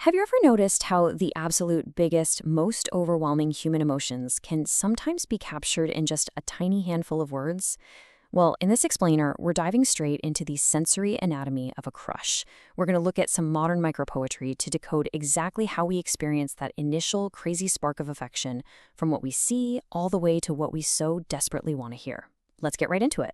Have you ever noticed how the absolute biggest, most overwhelming human emotions can sometimes be captured in just a tiny handful of words? Well, in this explainer, we're diving straight into the sensory anatomy of a crush. We're going to look at some modern micropoetry to decode exactly how we experience that initial crazy spark of affection from what we see all the way to what we so desperately want to hear. Let's get right into it.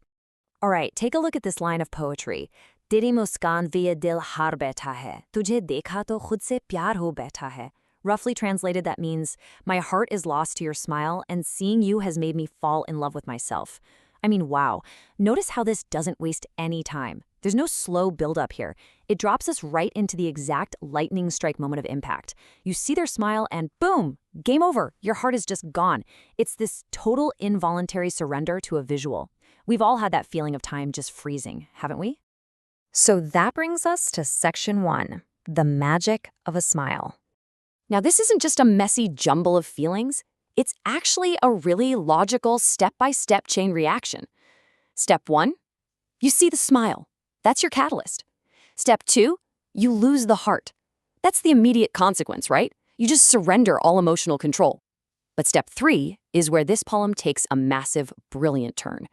All right, take a look at this line of poetry. तेरी मुस्कान पे ये दिल हार बैठा है. तुझे देखा तो खुद से प्यार हो बैठा है. Roughly translated, that means, my heart is lost to your smile, and seeing you has made me fall in love with myself. I mean, wow. Notice how this doesn't waste any time. There's no slow build-up here. It drops us right into the exact lightning strike moment of impact. You see their smile and boom, game over. Your heart is just gone. It's this total involuntary surrender to a visual. We've all had that feeling of time just freezing, haven't we? So that brings us to section 1, the magic of a smile. Now, this isn't just a messy jumble of feelings. It's actually a really logical step-by-step chain reaction. Step 1, you see the smile. That's your catalyst. Step 2, you lose the heart. That's the immediate consequence, right? You just surrender all emotional control. But step 3 is where this poem takes a massive, brilliant turn.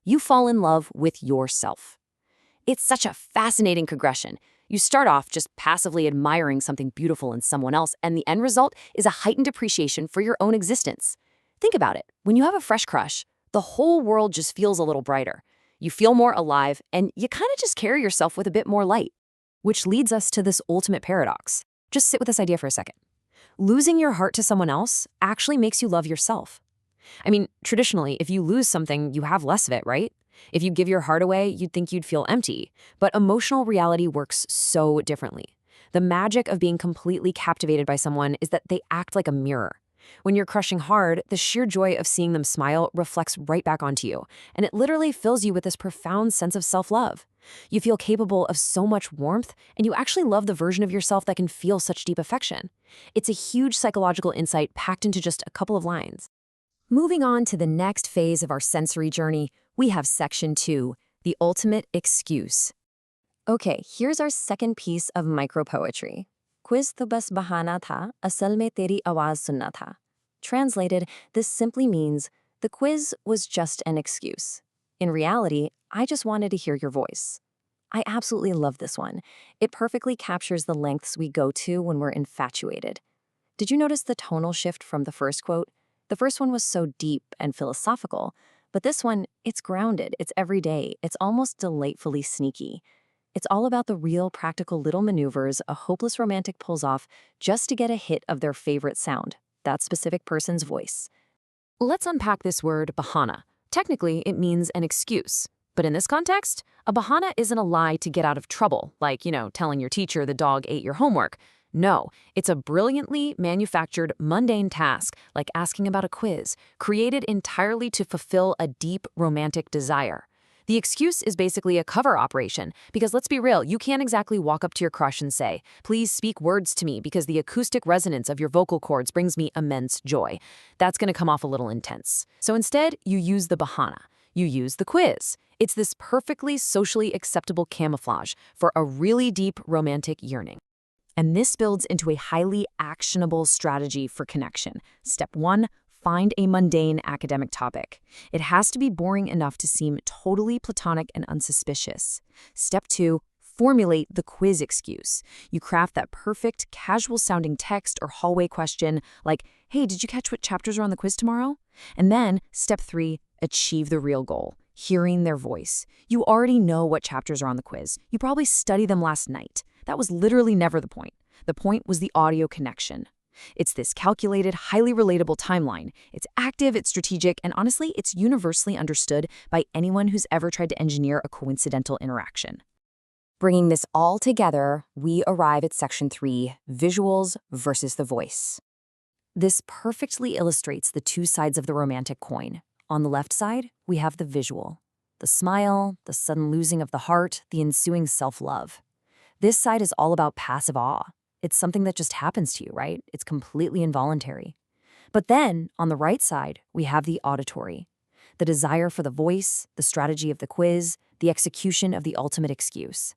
You fall in love with yourself. It's such a fascinating progression. You start off just passively admiring something beautiful in someone else, and the end result is a heightened appreciation for your own existence. Think about it. When you have a fresh crush, the whole world just feels a little brighter. You feel more alive, and you kind of just carry yourself with a bit more light. Which leads us to this ultimate paradox. Just sit with this idea for a second. Losing your heart to someone else actually makes you love yourself. I mean, traditionally, if you lose something, you have less of it, right? If you give your heart away, you'd think you'd feel empty. But emotional reality works so differently. The magic of being completely captivated by someone is that they act like a mirror. When you're crushing hard, the sheer joy of seeing them smile reflects right back onto you, and it literally fills you with this profound sense of self-love. You feel capable of so much warmth, and you actually love the version of yourself that can feel such deep affection. It's a huge psychological insight packed into just a couple of lines. Moving on to the next phase of our sensory journey, we have section 2, the ultimate excuse. Okay, here's our second piece of micropoetry. Quiz to bas bahana tha, asal mein teri awaaz sunna tha. Translated, this simply means, the quiz was just an excuse. In reality, I just wanted to hear your voice. I absolutely love this one. It perfectly captures the lengths we go to when we're infatuated. Did you notice the tonal shift from the first quote? The first one was so deep and philosophical, but this one, it's grounded, it's everyday, it's almost delightfully sneaky. It's all about the real, practical little maneuvers a hopeless romantic pulls off just to get a hit of their favorite sound, that specific person's voice. Let's unpack this word, bahana. Technically, it means an excuse. But in this context, a bahana isn't a lie to get out of trouble, like, telling your teacher the dog ate your homework. No, it's a brilliantly manufactured, mundane task, like asking about a quiz, created entirely to fulfill a deep romantic desire. The excuse is basically a cover operation, because let's be real, you can't exactly walk up to your crush and say, "Please speak words to me because the acoustic resonance of your vocal cords brings me immense joy." That's going to come off a little intense. So instead, you use the bahana. You use the quiz. It's this perfectly socially acceptable camouflage for a really deep romantic yearning. And this builds into a highly actionable strategy for connection. Step 1, find a mundane academic topic. It has to be boring enough to seem totally platonic and unsuspicious. Step 2, formulate the quiz excuse. You craft that perfect, casual-sounding text or hallway question like, "Hey, did you catch what chapters are on the quiz tomorrow?" And then, step 3, achieve the real goal, hearing their voice. You already know what chapters are on the quiz. You probably studied them last night. That was literally never the point. The point was the audio connection. It's this calculated, highly relatable timeline. It's active, it's strategic, and honestly, it's universally understood by anyone who's ever tried to engineer a coincidental interaction. Bringing this all together, we arrive at section 3, visuals versus the voice. This perfectly illustrates the two sides of the romantic coin. On the left side, we have the visual. The smile, the sudden losing of the heart, the ensuing self-love. This side is all about passive awe. It's something that just happens to you, right? It's completely involuntary. But then, on the right side, we have the auditory. The desire for the voice, the strategy of the quiz, the execution of the ultimate excuse.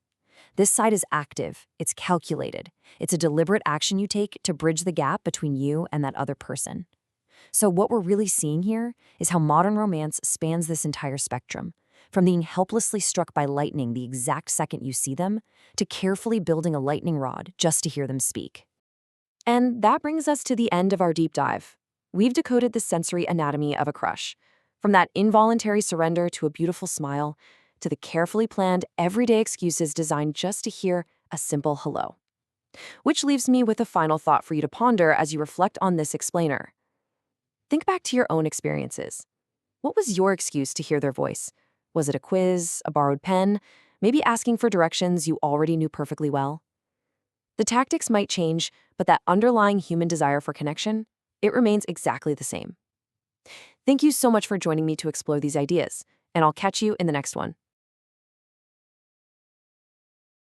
This side is active, it's calculated. It's a deliberate action you take to bridge the gap between you and that other person. So what we're really seeing here is how modern romance spans this entire spectrum, from being helplessly struck by lightning the exact second you see them, to carefully building a lightning rod just to hear them speak. And that brings us to the end of our deep dive. We've decoded the sensory anatomy of a crush, from that involuntary surrender to a beautiful smile, to the carefully planned everyday excuses designed just to hear a simple hello. Which leaves me with a final thought for you to ponder as you reflect on this explainer. Think back to your own experiences. What was your excuse to hear their voice? Was it a quiz, a borrowed pen, maybe asking for directions you already knew perfectly well? The tactics might change, but that underlying human desire for connection, it remains exactly the same. Thank you so much for joining me to explore these ideas, and I'll catch you in the next one.